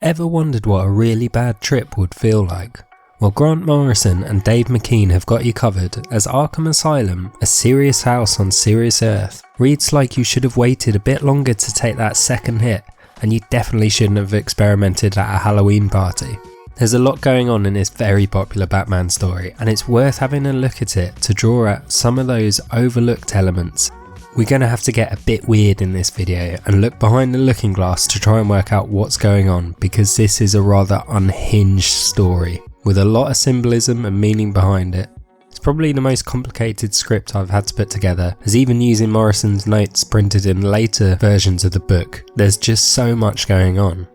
Ever wondered what a really bad trip would feel like? Well, Grant Morrison and Dave McKean have got you covered, as Arkham Asylum, a serious house on serious earth, reads like you should have waited a bit longer to take that second hit, and you definitely shouldn't have experimented at a Halloween party. There's a lot going on in this very popular Batman story, and it's worth having a look at it to draw at some of those overlooked elements. We're going to have to get a bit weird in this video and look behind the looking glass to try and work out what's going on, because this is a rather unhinged story with a lot of symbolism and meaning behind it. It's probably the most complicated script I've had to put together, as even using Morrison's notes printed in later versions of the book, there's just so much going on.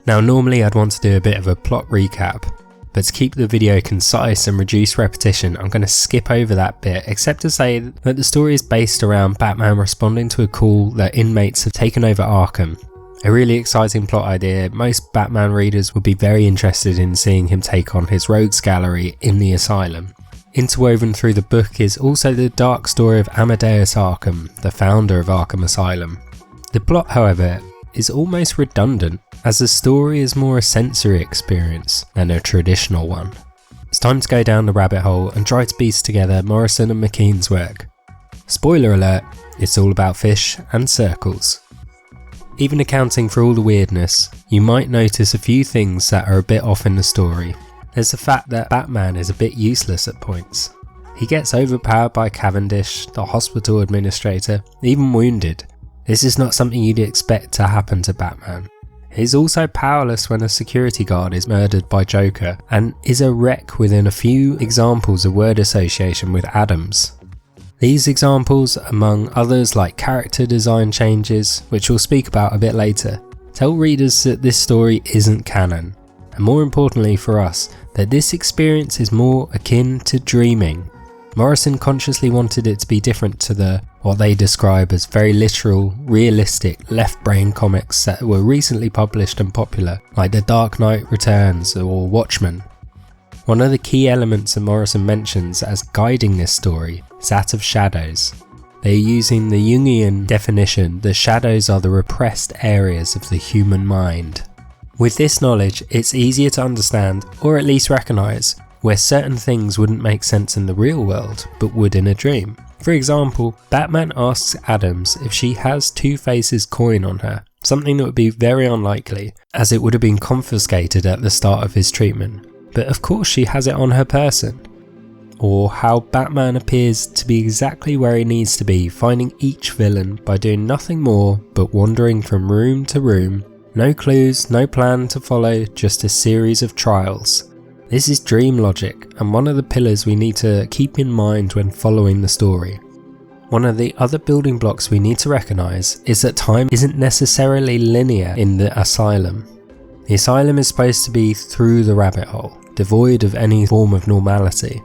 Now normally I'd want to do a bit of a plot recap, but to keep the video concise and reduce repetition, I'm going to skip over that bit, except to say that the story is based around Batman responding to a call that inmates have taken over Arkham. A really exciting plot idea. Most Batman readers would be very interested in seeing him take on his rogues gallery in the asylum. Interwoven through the book is also the dark story of Amadeus Arkham, the founder of Arkham Asylum. The plot, however, is almost redundant, as the story is more a sensory experience than a traditional one. It's time to go down the rabbit hole and try to piece together Morrison and McKean's work. Spoiler alert, it's all about fish and circles. Even accounting for all the weirdness, you might notice a few things that are a bit off in the story. There's the fact that Batman is a bit useless at points. He gets overpowered by Cavendish, the hospital administrator, even wounded. This is not something you'd expect to happen to Batman. He's also powerless when a security guard is murdered by Joker, and is a wreck within a few examples of word association with Adams. These examples, among others like character design changes, which we'll speak about a bit later, tell readers that this story isn't canon, and more importantly for us, that this experience is more akin to dreaming. Morrison consciously wanted it to be different to what they describe as very literal, realistic, left-brain comics that were recently published and popular, like The Dark Knight Returns or Watchmen. One of the key elements that Morrison mentions as guiding this story is that of shadows. They are using the Jungian definition that shadows are the repressed areas of the human mind. With this knowledge, it's easier to understand, or at least recognise, where certain things wouldn't make sense in the real world, but would in a dream. For example, Batman asks Adams if she has Two-Face's coin on her, something that would be very unlikely, as it would have been confiscated at the start of his treatment. But of course she has it on her person. Or how Batman appears to be exactly where he needs to be, finding each villain by doing nothing more but wandering from room to room. No clues, no plan to follow, just a series of trials. This is dream logic, and one of the pillars we need to keep in mind when following the story. One of the other building blocks we need to recognise is that time isn't necessarily linear in the asylum. The asylum is supposed to be through the rabbit hole, devoid of any form of normality.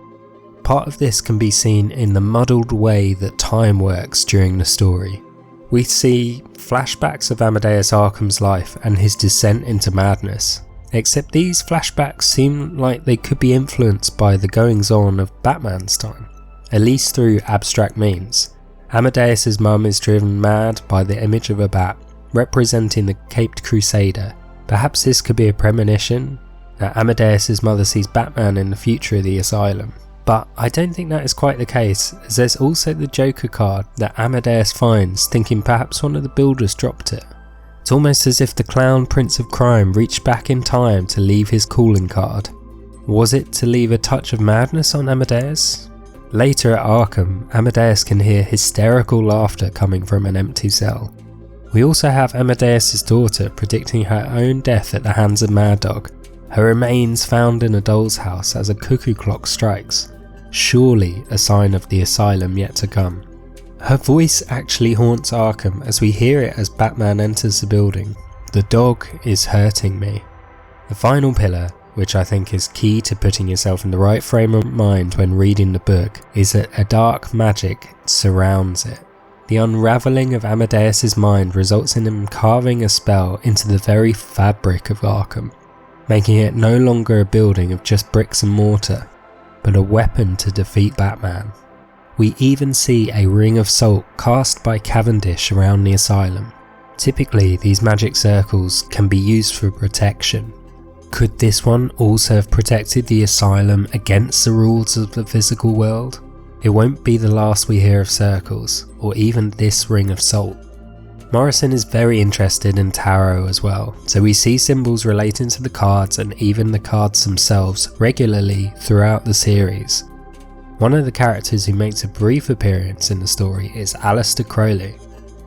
Part of this can be seen in the muddled way that time works during the story. We see flashbacks of Amadeus Arkham's life and his descent into madness. Except these flashbacks seem like they could be influenced by the goings-on of Batman's time, at least through abstract means. Amadeus's mum is driven mad by the image of a bat, representing the Caped Crusader. Perhaps this could be a premonition that Amadeus's mother sees Batman in the future of the asylum. But I don't think that is quite the case, as there's also the Joker card that Amadeus finds, thinking perhaps one of the builders dropped it. It's almost as if the clown Prince of Crime reached back in time to leave his calling card. Was it to leave a touch of madness on Amadeus? Later at Arkham, Amadeus can hear hysterical laughter coming from an empty cell. We also have Amadeus' daughter predicting her own death at the hands of Mad Dog, her remains found in a doll's house as a cuckoo clock strikes, surely a sign of the asylum yet to come. Her voice actually haunts Arkham as we hear it as Batman enters the building. The dog is hurting me. The final pillar, which I think is key to putting yourself in the right frame of mind when reading the book, is that a dark magic surrounds it. The unravelling of Amadeus's mind results in him carving a spell into the very fabric of Arkham, making it no longer a building of just bricks and mortar, but a weapon to defeat Batman. We even see a ring of salt cast by Cavendish around the asylum, Typically, these magic circles can be used for protection. Could this one also have protected the asylum against the rules of the physical world? It won't be the last we hear of circles, or even this ring of salt. Morrison is very interested in tarot as well, so we see symbols relating to the cards and even the cards themselves regularly throughout the series. One of the characters who makes a brief appearance in the story is Aleister Crowley,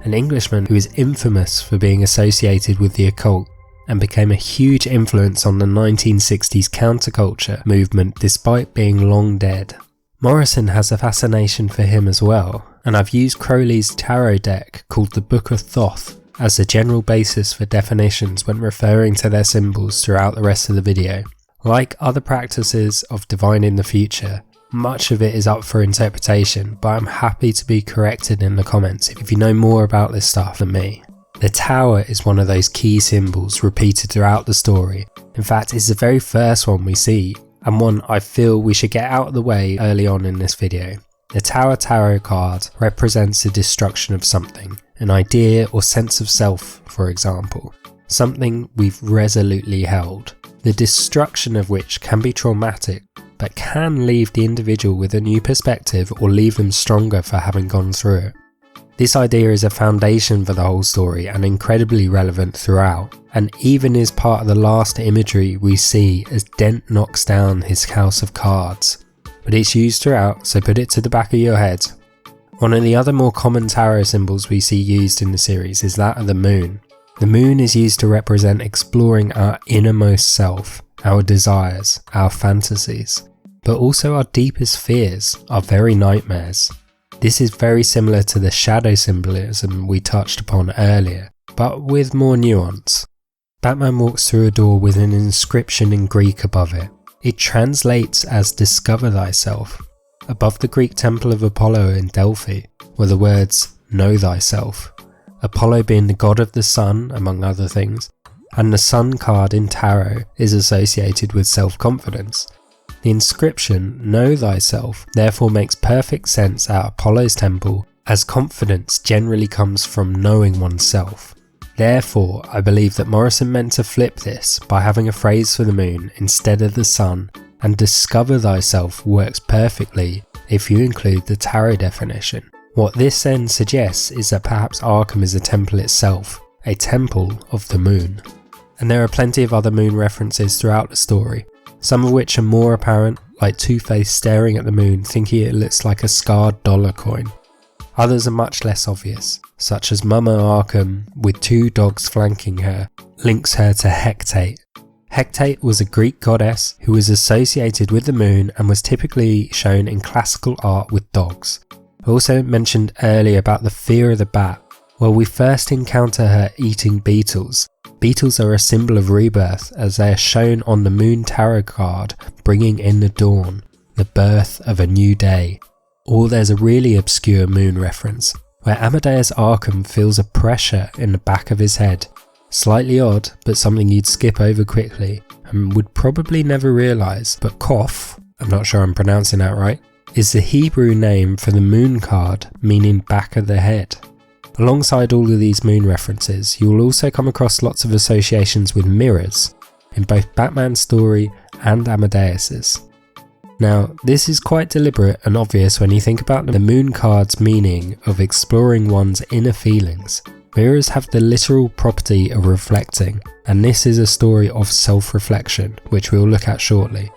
an Englishman who is infamous for being associated with the occult and became a huge influence on the 1960s counterculture movement despite being long dead. Morrison has a fascination for him as well, and I've used Crowley's tarot deck called the Book of Thoth as the general basis for definitions when referring to their symbols throughout the rest of the video. Like other practices of divining the future, much of it is up for interpretation, but I'm happy to be corrected in the comments if you know more about this stuff than me. The tower is one of those key symbols repeated throughout the story. In fact, it's the very first one we see, and one I feel we should get out of the way early on in this video. The Tower Tarot card represents the destruction of something, an idea or sense of self, for example, something we've resolutely held, the destruction of which can be traumatic, but can leave the individual with a new perspective or leave them stronger for having gone through it. This idea is a foundation for the whole story and incredibly relevant throughout, and even is part of the last imagery we see as Dent knocks down his house of cards. But it's used throughout, so put it to the back of your head. One of the other more common tarot symbols we see used in the series is that of the moon. The moon is used to represent exploring our innermost self, our desires, our fantasies, but also our deepest fears, our very nightmares. This is very similar to the shadow symbolism we touched upon earlier, but with more nuance. Batman walks through a door with an inscription in Greek above it. It translates as "Discover thyself." Above the Greek temple of Apollo in Delphi were the words "Know thyself." Apollo being the god of the sun, among other things, and the sun card in tarot is associated with self-confidence. The inscription "Know thyself" therefore makes perfect sense at Apollo's temple, as confidence generally comes from knowing oneself. Therefore, I believe that Morrison meant to flip this by having a phrase for the moon instead of the sun, and "discover thyself" works perfectly if you include the tarot definition. What this then suggests is that perhaps Arkham is a temple itself, a temple of the moon. And there are plenty of other moon references throughout the story, some of which are more apparent, like Two-Face staring at the moon thinking it looks like a scarred dollar coin. Others are much less obvious, such as Mama Arkham, with two dogs flanking her, links her to Hecate. Hecate was a Greek goddess who was associated with the moon and was typically shown in classical art with dogs. I also mentioned earlier about the fear of the bat. Well, we first encounter her eating beetles. Beetles are a symbol of rebirth as they are shown on the moon tarot card, bringing in the dawn, the birth of a new day. Or there's a really obscure moon reference, where Amadeus Arkham feels a pressure in the back of his head. Slightly odd, but something you'd skip over quickly, and would probably never realise, but Kof, I'm not sure I'm pronouncing that right, is the Hebrew name for the moon card, meaning back of the head. Alongside all of these moon references, you will also come across lots of associations with mirrors, in both Batman's story and Amadeus's. Now, this is quite deliberate and obvious when you think about the moon card's meaning of exploring one's inner feelings. Mirrors have the literal property of reflecting, and this is a story of self-reflection, which we'll look at shortly.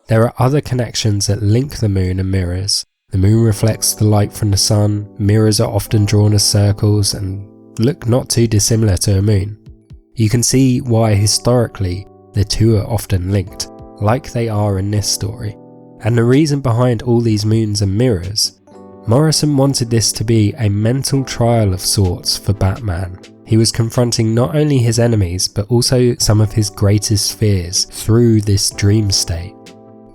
There are other connections that link the moon and mirrors. The moon reflects the light from the sun, mirrors are often drawn as circles and look not too dissimilar to a moon. You can see why historically the two are often linked, like they are in this story. And the reason behind all these moons and mirrors, Morrison wanted this to be a mental trial of sorts for Batman. He was confronting not only his enemies but also some of his greatest fears through this dream state.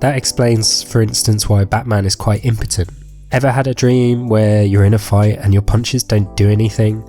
That explains, for instance, why Batman is quite impotent. Ever had a dream where you're in a fight and your punches don't do anything?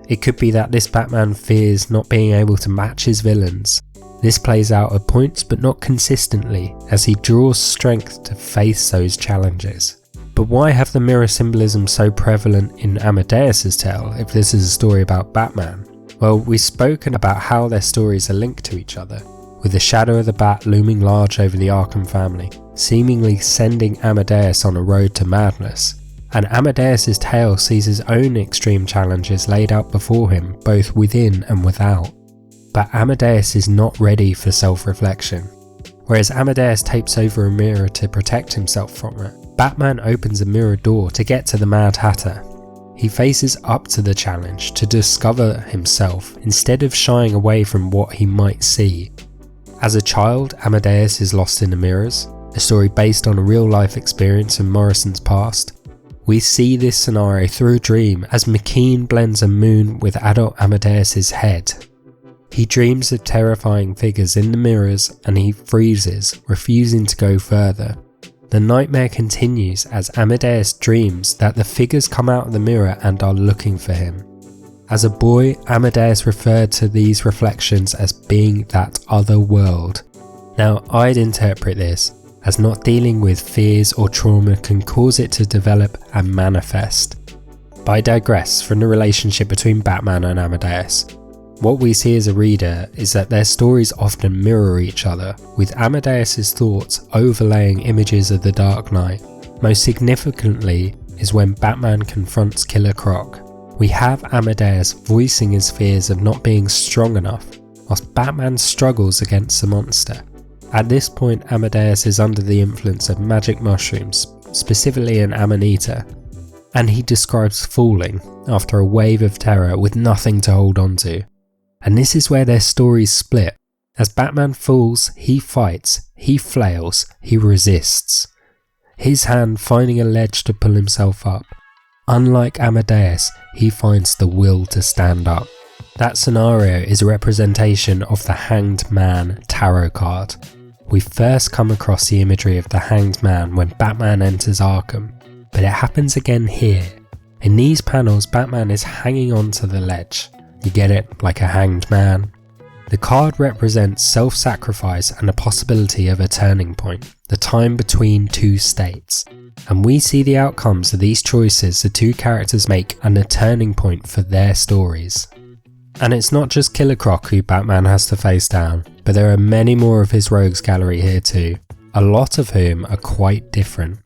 It could be that this Batman fears not being able to match his villains. This plays out at points but not consistently as he draws strength to face those challenges. But why have the mirror symbolism so prevalent in Amadeus's tale if this is a story about Batman? Well, we've spoken about how their stories are linked to each other, with the shadow of the bat looming large over the Arkham family, seemingly sending Amadeus on a road to madness. And Amadeus's tale sees his own extreme challenges laid out before him, both within and without. But Amadeus is not ready for self-reflection. Whereas Amadeus tapes over a mirror to protect himself from it, Batman opens a mirror door to get to the Mad Hatter. He faces up to the challenge to discover himself instead of shying away from what he might see. As a child, Amadeus is lost in the mirrors, a story based on a real-life experience in Morrison's past. We see this scenario through a dream as McKean blends a moon with adult Amadeus's head. He dreams of terrifying figures in the mirrors and he freezes, refusing to go further. The nightmare continues as Amadeus dreams that the figures come out of the mirror and are looking for him. As a boy, Amadeus referred to these reflections as being that other world. Now, I'd interpret this as not dealing with fears or trauma can cause it to develop and manifest. But I digress from the relationship between Batman and Amadeus. What we see as a reader is that their stories often mirror each other, with Amadeus's thoughts overlaying images of the Dark Knight. Most significantly is when Batman confronts Killer Croc. We have Amadeus voicing his fears of not being strong enough, whilst Batman struggles against the monster. At this point, Amadeus is under the influence of magic mushrooms, specifically an amanita, and he describes falling after a wave of terror with nothing to hold on to. And this is where their stories split. As Batman falls, he fights, he flails, he resists, his hand finding a ledge to pull himself up. Unlike Amadeus, he finds the will to stand up. That scenario is a representation of the Hanged Man tarot card. We first come across the imagery of the Hanged Man when Batman enters Arkham, but it happens again here. In these panels, Batman is hanging onto the ledge. You get it, like a hanged man. The card represents self-sacrifice and the possibility of a turning point, the time between two states. And we see the outcomes of these choices the two characters make and the turning point for their stories. And it's not just Killer Croc who Batman has to face down, but there are many more of his rogues gallery here too, a lot of whom are quite different.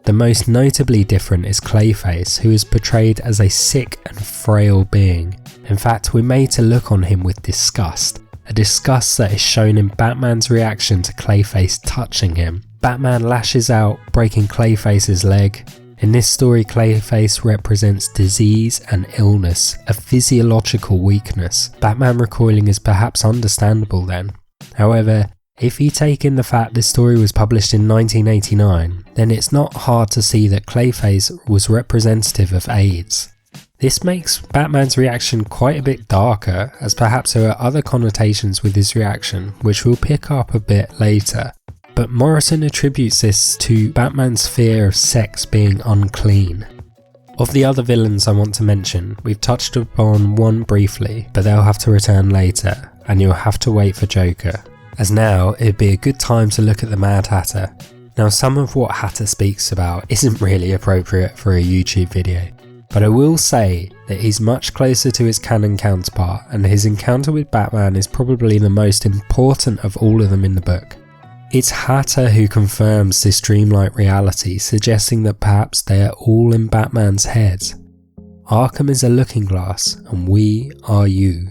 The most notably different is Clayface, who is portrayed as a sick and frail being. In fact, we're made to look on him with disgust, a disgust that is shown in Batman's reaction to Clayface touching him. Batman lashes out, breaking Clayface's leg. In this story, Clayface represents disease and illness, a physiological weakness. Batman recoiling is perhaps understandable then. However, if you take in the fact this story was published in 1989, then it's not hard to see that Clayface was representative of AIDS. This makes Batman's reaction quite a bit darker, as perhaps there are other connotations with his reaction, which we'll pick up a bit later. But Morrison attributes this to Batman's fear of sex being unclean. Of the other villains I want to mention, we've touched upon one briefly, but they'll have to return later, and you'll have to wait for Joker. As now, it'd be a good time to look at the Mad Hatter. Now, some of what Hatter speaks about isn't really appropriate for a YouTube video, but I will say that he's much closer to his canon counterpart, and his encounter with Batman is probably the most important of all of them in the book. It's Hatter who confirms this dreamlike reality, suggesting that perhaps they are all in Batman's head. Arkham is a looking glass, and we are you.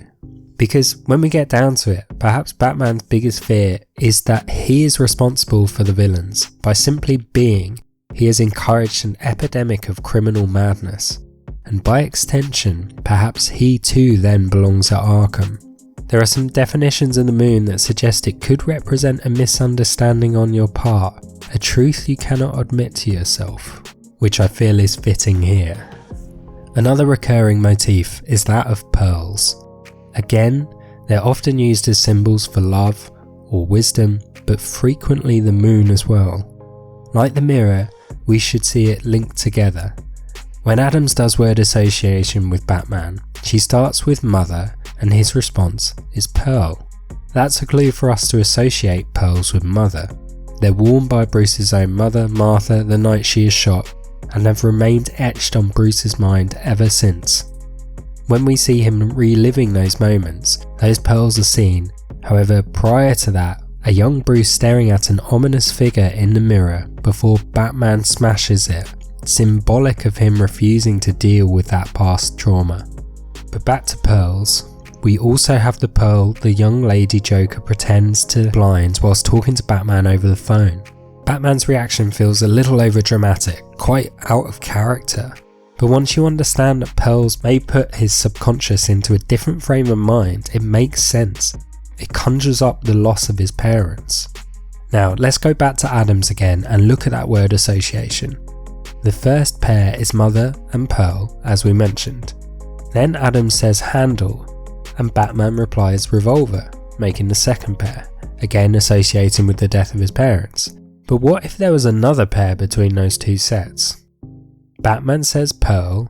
Because when we get down to it, perhaps Batman's biggest fear is that he is responsible for the villains. By simply being, he has encouraged an epidemic of criminal madness. And by extension, perhaps he too then belongs at Arkham. There are some definitions of the moon that suggest it could represent a misunderstanding on your part, a truth you cannot admit to yourself, which I feel is fitting here. Another recurring motif is that of pearls. Again, they're often used as symbols for love or wisdom, but frequently the moon as well. Like the mirror, we should see it linked together. When Adams does word association with Batman, she starts with mother and his response is pearl. That's a clue for us to associate pearls with mother. They're worn by Bruce's own mother, Martha, the night she is shot, and have remained etched on Bruce's mind ever since. When we see him reliving those moments, those pearls are seen. However, prior to that, a young Bruce staring at an ominous figure in the mirror before Batman smashes it, symbolic of him refusing to deal with that past trauma. But back to pearls. We also have the pearl the young lady Joker pretends to blind whilst talking to Batman over the phone. Batman's reaction feels a little overdramatic, quite out of character. But once you understand that pearls may put his subconscious into a different frame of mind, it makes sense. It conjures up the loss of his parents. Now let's go back to Adams again and look at that word association. The first pair is mother and pearl, as we mentioned. Then Adams says handle, and Batman replies revolver, making the second pair, again associating with the death of his parents. But what if there was another pair between those two sets? Batman says pearl,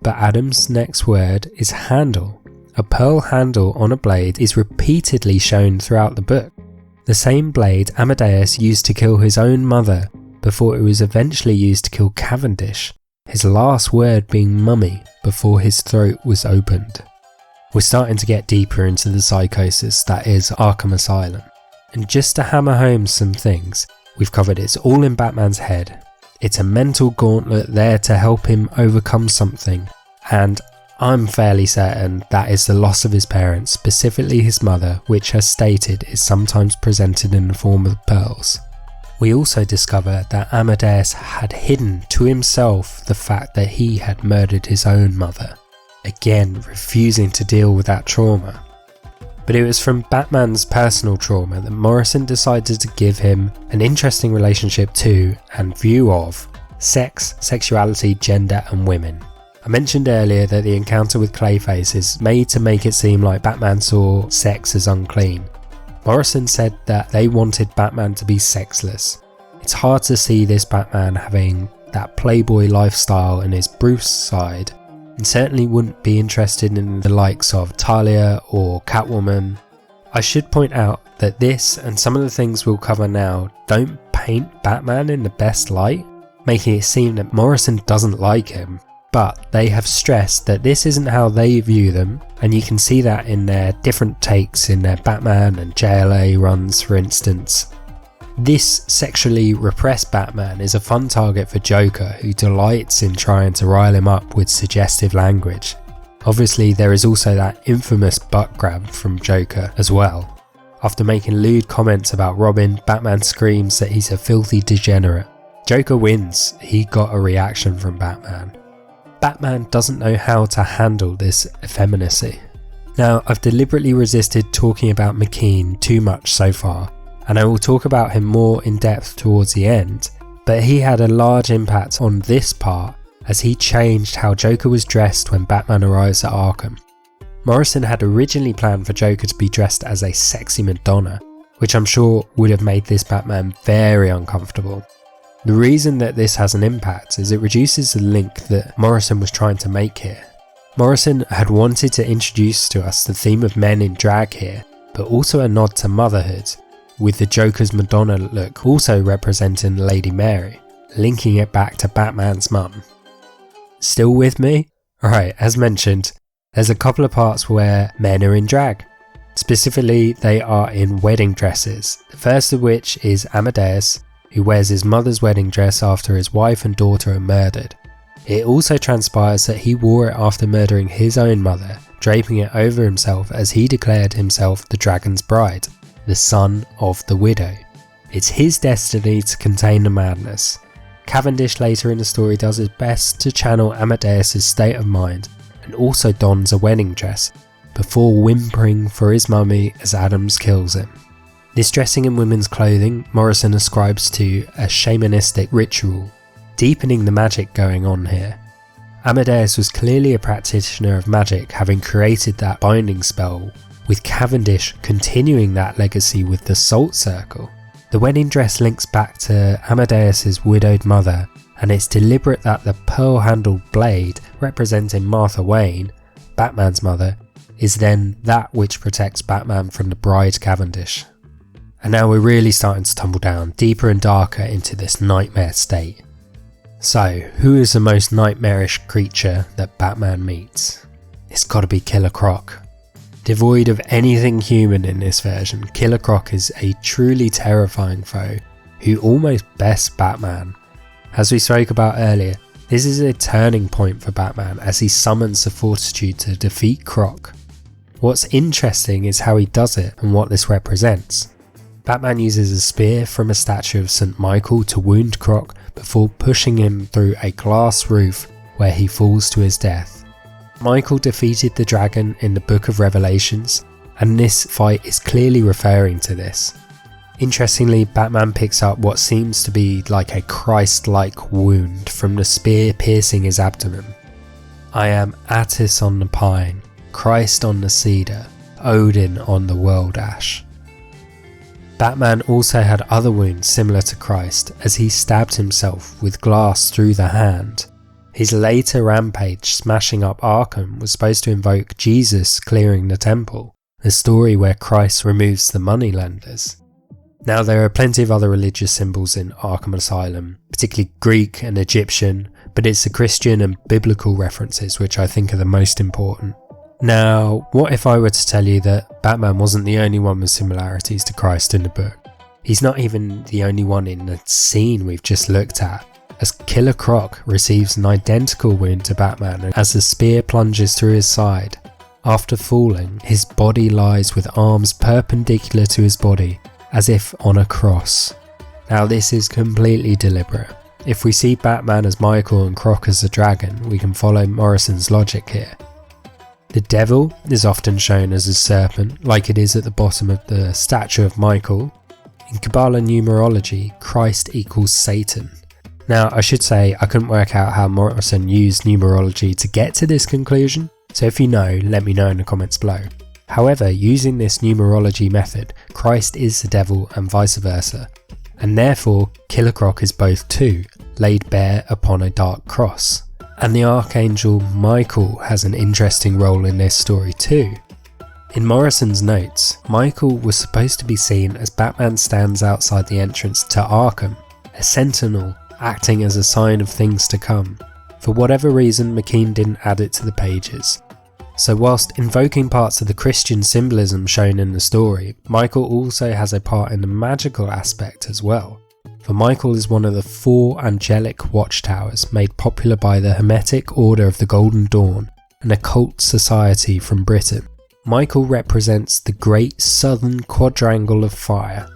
but Adams' next word is handle. A pearl handle on a blade is repeatedly shown throughout the book. The same blade Amadeus used to kill his own mother before it was eventually used to kill Cavendish, his last word being mummy before his throat was opened. We're starting to get deeper into the psychosis that is Arkham Asylum. And just to hammer home some things, we've covered it's all in Batman's head. It's a mental gauntlet there to help him overcome something, and I'm fairly certain that is the loss of his parents, specifically his mother, which as stated is sometimes presented in the form of pearls. We also discover that Amadeus had hidden to himself the fact that he had murdered his own mother, again refusing to deal with that trauma. But it was from Batman's personal trauma that Morrison decided to give him an interesting relationship to and view of sex, sexuality, gender and women. I mentioned earlier that the encounter with Clayface is made to make it seem like Batman saw sex as unclean. Morrison said that they wanted Batman to be sexless. It's hard to see this Batman having that playboy lifestyle in his Bruce side, and certainly wouldn't be interested in the likes of Talia or Catwoman. I should point out that this and some of the things we'll cover now don't paint Batman in the best light, making it seem that Morrison doesn't like him, but they have stressed that this isn't how they view them, and you can see that in their different takes in their Batman and JLA runs, for instance. This sexually repressed Batman is a fun target for Joker, who delights in trying to rile him up with suggestive language. Obviously there is also that infamous butt grab from Joker as well. After making lewd comments about Robin, Batman screams that he's a filthy degenerate. Joker wins, he got a reaction from Batman. Batman doesn't know how to handle this effeminacy. Now, I've deliberately resisted talking about McKean too much so far, and I will talk about him more in depth towards the end, but he had a large impact on this part as he changed how Joker was dressed when Batman arrives at Arkham. Morrison had originally planned for Joker to be dressed as a sexy Madonna, which I'm sure would have made this Batman very uncomfortable. The reason that this has an impact is it reduces the link that Morrison was trying to make here. Morrison had wanted to introduce to us the theme of men in drag here, but also a nod to motherhood, with the Joker's Madonna look also representing Lady Mary, linking it back to Batman's mum. Still with me? Alright, as mentioned, there's a couple of parts where men are in drag. Specifically, they are in wedding dresses, the first of which is Amadeus, who wears his mother's wedding dress after his wife and daughter are murdered. It also transpires that he wore it after murdering his own mother, draping it over himself as he declared himself the Dragon's Bride, the son of the widow. It's his destiny to contain the madness. Cavendish later in the story does his best to channel Amadeus' state of mind and also dons a wedding dress, before whimpering for his mummy as Adams kills him. This dressing in women's clothing Morrison ascribes to a shamanistic ritual, deepening the magic going on here. Amadeus was clearly a practitioner of magic, having created that binding spell, with Cavendish continuing that legacy with the Salt Circle. The wedding dress links back to Amadeus' widowed mother, and it's deliberate that the pearl-handled blade, representing Martha Wayne, Batman's mother, is then that which protects Batman from the bride Cavendish. And now we're really starting to tumble down deeper and darker into this nightmare state. So, who is the most nightmarish creature that Batman meets? It's gotta be Killer Croc. Devoid of anything human in this version, Killer Croc is a truly terrifying foe who almost bests Batman. As we spoke about earlier, this is a turning point for Batman as he summons the fortitude to defeat Croc. What's interesting is how he does it and what this represents. Batman uses a spear from a statue of St. Michael to wound Croc before pushing him through a glass roof where he falls to his death. Michael defeated the dragon in the Book of Revelations, and this fight is clearly referring to this. Interestingly, Batman picks up what seems to be like a Christ-like wound from the spear piercing his abdomen. I am Attis on the pine, Christ on the cedar, Odin on the world ash. Batman also had other wounds similar to Christ as he stabbed himself with glass through the hand. His later rampage smashing up Arkham was supposed to invoke Jesus clearing the temple, the story where Christ removes the moneylenders. Now there are plenty of other religious symbols in Arkham Asylum, particularly Greek and Egyptian, but it's the Christian and biblical references which I think are the most important. Now, what if I were to tell you that Batman wasn't the only one with similarities to Christ in the book? He's not even the only one in the scene we've just looked at, as Killer Croc receives an identical wound to Batman as the spear plunges through his side. After falling, his body lies with arms perpendicular to his body, as if on a cross. Now this is completely deliberate. If we see Batman as Michael and Croc as the dragon, we can follow Morrison's logic here. The devil is often shown as a serpent, like it is at the bottom of the statue of Michael. In Kabbalah numerology, Christ equals Satan. Now I should say I couldn't work out how Morrison used numerology to get to this conclusion, so if you know, let me know in the comments below. However, using this numerology method, Christ is the devil and vice versa, and therefore Killer Croc is both too, laid bare upon a dark cross. And the Archangel Michael has an interesting role in this story too. In Morrison's notes, Michael was supposed to be seen as Batman stands outside the entrance to Arkham, a sentinel acting as a sign of things to come. For whatever reason, McKean didn't add it to the pages. So whilst invoking parts of the Christian symbolism shown in the story, Michael also has a part in the magical aspect as well. For Michael is one of the 4 angelic watchtowers made popular by the Hermetic Order of the Golden Dawn, an occult society from Britain. Michael represents the Great Southern Quadrangle of Fire.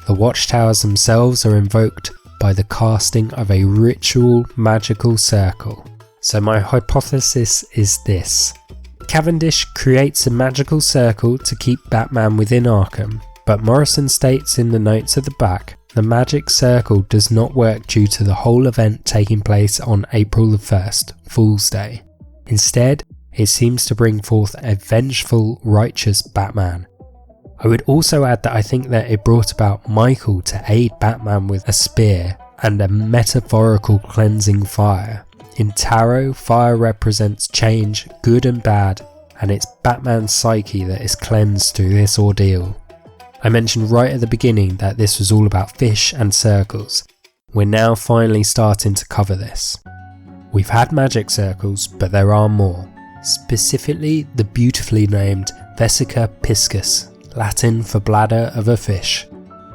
The watchtowers themselves are invoked by the casting of a ritual magical circle. So my hypothesis is this. Cavendish creates a magical circle to keep Batman within Arkham, but Morrison states in the notes at the back the magic circle does not work due to the whole event taking place on April the 1st, Fool's Day. Instead, it seems to bring forth a vengeful, righteous Batman. I would also add that I think that it brought about Michael to aid Batman with a spear and a metaphorical cleansing fire. In tarot, fire represents change, good and bad, and it's Batman's psyche that is cleansed through this ordeal. I mentioned right at the beginning that this was all about fish and circles. We're now finally starting to cover this. We've had magic circles, but there are more. Specifically the beautifully named Vesica piscis, Latin for bladder of a fish.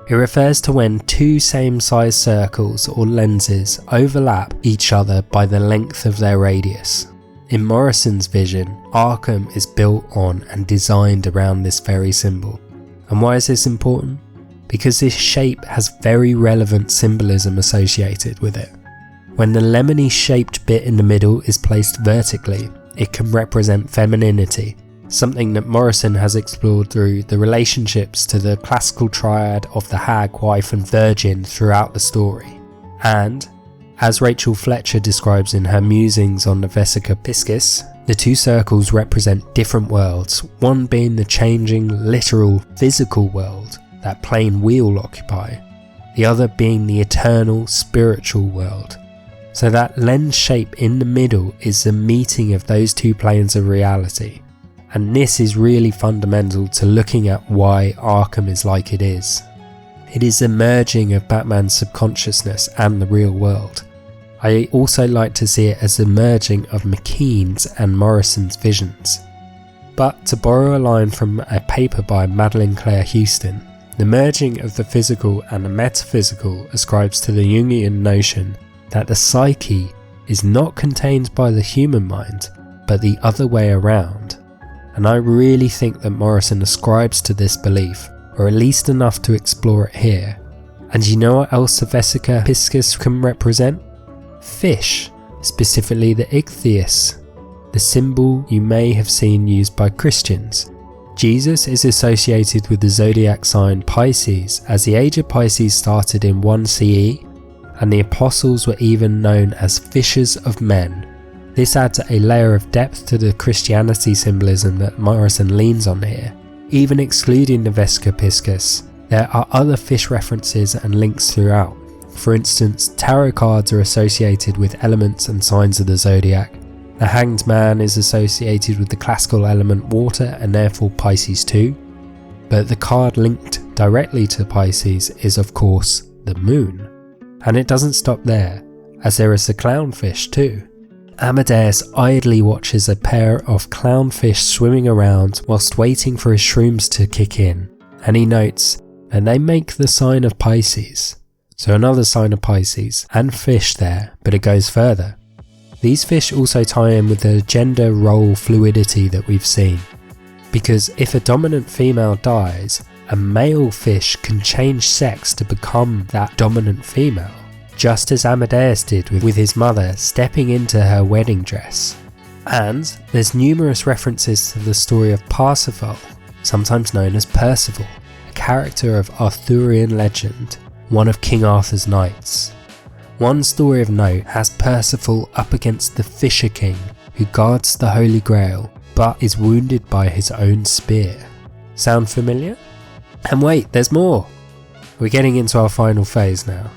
It refers to when 2 same-size circles or lenses overlap each other by the length of their radius. In Morrison's vision, Arkham is built on and designed around this very symbol. And why is this important? Because this shape has very relevant symbolism associated with it. When the lemony shaped bit in the middle is placed vertically, it can represent femininity, something that Morrison has explored through the relationships to the classical triad of the hag, wife and virgin throughout the story. And, as Rachel Fletcher describes in her musings on the Vesica piscis, the 2 circles represent different worlds, one being the changing, literal, physical world that plane we all occupy, the other being the eternal, spiritual world. So that lens shape in the middle is the meeting of those 2 planes of reality. And this is really fundamental to looking at why Arkham is like it is. It is the merging of Batman's subconsciousness and the real world. I also like to see it as the merging of McKean's and Morrison's visions. But to borrow a line from a paper by Madeleine Claire Houston, the merging of the physical and the metaphysical ascribes to the Jungian notion that the psyche is not contained by the human mind, but the other way around. And I really think that Morrison ascribes to this belief, or at least enough to explore it here. And you know what else the Vesica piscis can represent? Fish, specifically the ichthys, the symbol you may have seen used by Christians. Jesus is associated with the zodiac sign Pisces, as the age of Pisces started in 1 CE, and the apostles were even known as fishers of men. This adds a layer of depth to the Christianity symbolism that Morrison leans on here. Even excluding the Vesica piscis, there are other fish references and links throughout. For instance, tarot cards are associated with elements and signs of the zodiac. The Hanged Man is associated with the classical element water and therefore Pisces too. But the card linked directly to Pisces is of course the moon. And it doesn't stop there, as there is the clownfish too. Amadeus idly watches a pair of clownfish swimming around whilst waiting for his shrooms to kick in, and he notes that they make the sign of Pisces. So another sign of Pisces, and fish there, but it goes further. These fish also tie in with the gender role fluidity that we've seen, because if a dominant female dies, a male fish can change sex to become that dominant female, just as Amadeus did with his mother stepping into her wedding dress. And there's numerous references to the story of Parsifal, sometimes known as Percival, a character of Arthurian legend, one of King Arthur's knights. One story of note has Percival up against the Fisher King, who guards the Holy Grail, but is wounded by his own spear. Sound familiar? And wait, there's more! We're getting into our final phase now.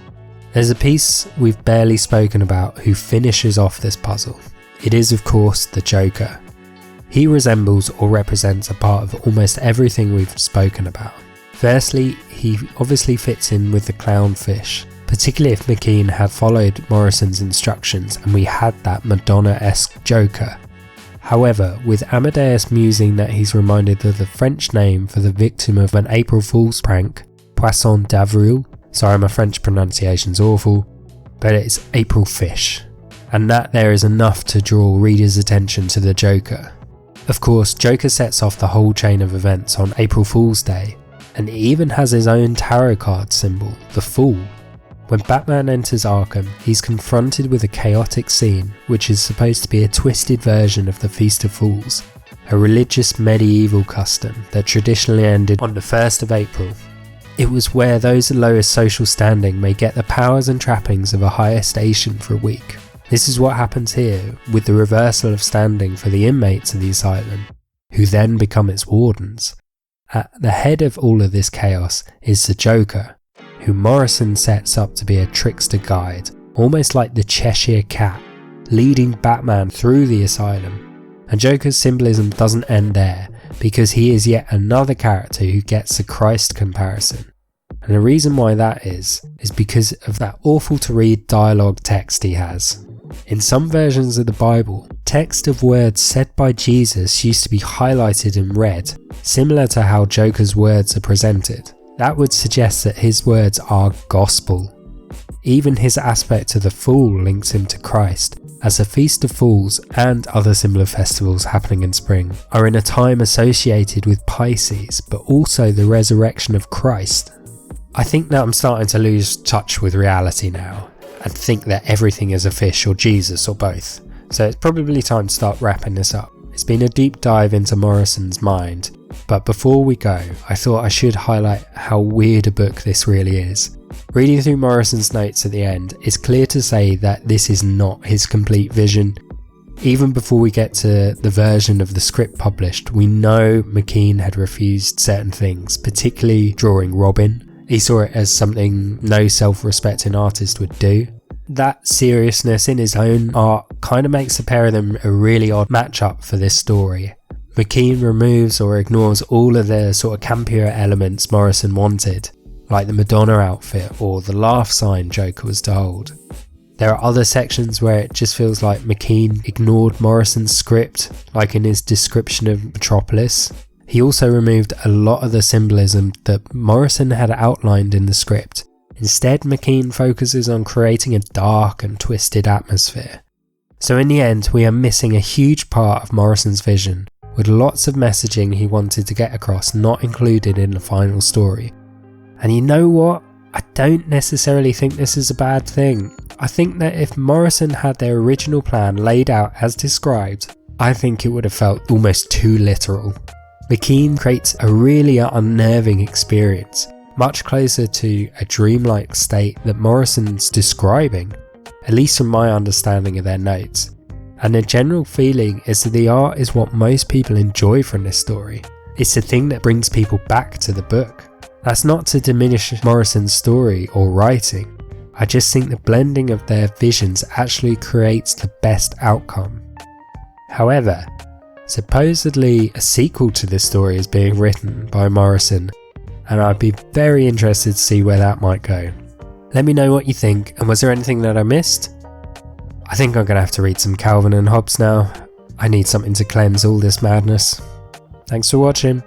There's a piece we've barely spoken about who finishes off this puzzle. It is of course the Joker. He resembles or represents a part of almost everything we've spoken about. Firstly, he obviously fits in with the clownfish, particularly if McKean had followed Morrison's instructions and we had that Madonna-esque Joker. However, with Amadeus musing that he's reminded of the French name for the victim of an April Fool's prank, Poisson d'avril, sorry my French pronunciation's awful, but it's April Fish, and that there is enough to draw readers' attention to the Joker. Of course, Joker sets off the whole chain of events on April Fool's Day, and even has his own tarot card symbol, the Fool. When Batman enters Arkham, he's confronted with a chaotic scene, which is supposed to be a twisted version of the Feast of Fools, a religious medieval custom that traditionally ended on the 1st of April. It was where those of lowest social standing may get the powers and trappings of a higher station for a week. This is what happens here, with the reversal of standing for the inmates of the asylum, who then become its wardens. At the head of all of this chaos is the Joker, who Morrison sets up to be a trickster guide, almost like the Cheshire Cat, leading Batman through the asylum. And Joker's symbolism doesn't end there, because he is yet another character who gets the Christ comparison. And the reason why that is because of that awful to read dialogue text he has. In some versions of the Bible, text of words said by Jesus used to be highlighted in red, similar to how Joker's words are presented. That would suggest that his words are gospel. Even his aspect of the Fool links him to Christ, as the Feast of Fools and other similar festivals happening in spring are in a time associated with Pisces, but also the resurrection of Christ. I think that I'm starting to lose touch with reality now, and think that everything is a fish or Jesus or both, so it's probably time to start wrapping this up. It's been a deep dive into Morrison's mind, but before we go, I thought I should highlight how weird a book this really is. Reading through Morrison's notes at the end, it's clear to say that this is not his complete vision. Even before we get to the version of the script published, we know McKean had refused certain things, particularly drawing Robin. He saw it as something no self-respecting artist would do. That seriousness in his own art kind of makes the pair of them a really odd matchup for this story. McKean removes or ignores all of the sort of campier elements Morrison wanted, like the Madonna outfit or the laugh sign Joker was to hold. There are other sections where it just feels like McKean ignored Morrison's script, like in his description of Metropolis. He also removed a lot of the symbolism that Morrison had outlined in the script. Instead, McKean focuses on creating a dark and twisted atmosphere. So in the end, we are missing a huge part of Morrison's vision, with lots of messaging he wanted to get across not included in the final story. And you know what? I don't necessarily think this is a bad thing. I think that if Morrison had their original plan laid out as described, I think it would have felt almost too literal. McKean creates a really unnerving experience, much closer to a dreamlike state that Morrison's describing, at least from my understanding of their notes. And the general feeling is that the art is what most people enjoy from this story. It's the thing that brings people back to the book. That's not to diminish Morrison's story or writing. I just think the blending of their visions actually creates the best outcome. However, supposedly a sequel to this story is being written by Morrison, and I'd be very interested to see where that might go. Let me know what you think, and was there anything that I missed? I think I'm going to have to read some Calvin and Hobbes now. I need something to cleanse all this madness. Thanks for watching.